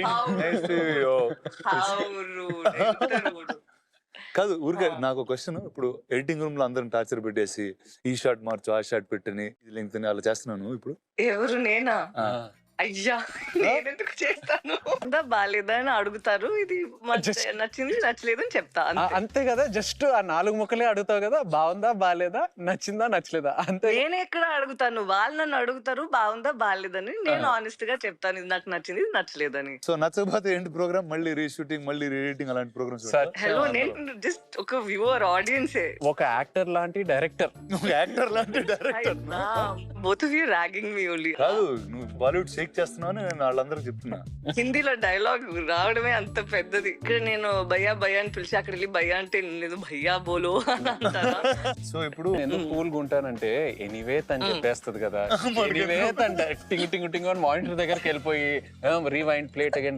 Nice to meet you. How rude. ఎంత rude. కాదు ఊరికే నాకు క్వశ్చన్. ఇప్పుడు ఎడిటింగ్ రూమ్ లో అందరం టార్చర్ పెట్టేసి ఈ షాట్ మార్చు ఆ షాట్ పెట్టని ఇది లెంగ్త్ అలా చేస్తున్నాను ఇప్పుడు. ఎవరు నేనా? ఆ, అయ్యా నేనెందుకు చేస్తాను? ఉందా బాలేదా అని అడుగుతారు. ఇది నచ్చింది నచ్చలేదు అని చెప్తా అంతే. అంతే కదా, జస్ట్ ఆ 4 ముక్కలే అడుగుతావు కదా, బాగుందా బాలేదా, నచ్చిందా నచ్చలేదా, అంతే. నేను ఎక్కడ అడుగుతాను, వాళ్ళు నన్ను అడుగుతారు బాగుందా బాలేదని. నేను ఆనెస్ట్ గా చెప్తాను ఇది నాకు నచ్చింది ఇది నచ్చలేదని. సో నచ్చకపోతే ఏంటి ప్రోగ్రామ్, మళ్ళీ రీషూటింగ్ మళ్ళీ రీఎడిటింగ్ అలాంటి ప్రోగ్రామ్స్. హలో నేను జస్ట్ ఒక వ్యూవర్ ఆడియన్సే. ఒక యాక్టర్ లాంటి డైరెక్టర్. యాక్టర్ లాంటి director. Both of you ragging me only. కాదు నువ్వు బాలీవుడ్ షేక్ చేస్తున్నావు అని నేను వాళ్ళందరికి చెప్తున్నా. హిందీలో డైలాగ్ రావడమే అంత పెద్దది. ఇక్కడ నేను భయ్యా భయ్యా అని పిలిచి అక్కడ వెళ్ళి భయ్యా అంటే లేదు భయ్యా బోలో అని అంటారా? సో ఇప్పుడు ఎందుకు కూల్గా ఉంటానంటే ఎనీవే తను చెప్పేస్తుంది కదా, ఎనీవే తను టింగ్ టింగ్ టింగ్ అని మానిటర్ దగ్గరికి వెళ్ళిపోయి రీవైండ్ ప్లేట్ అగైన్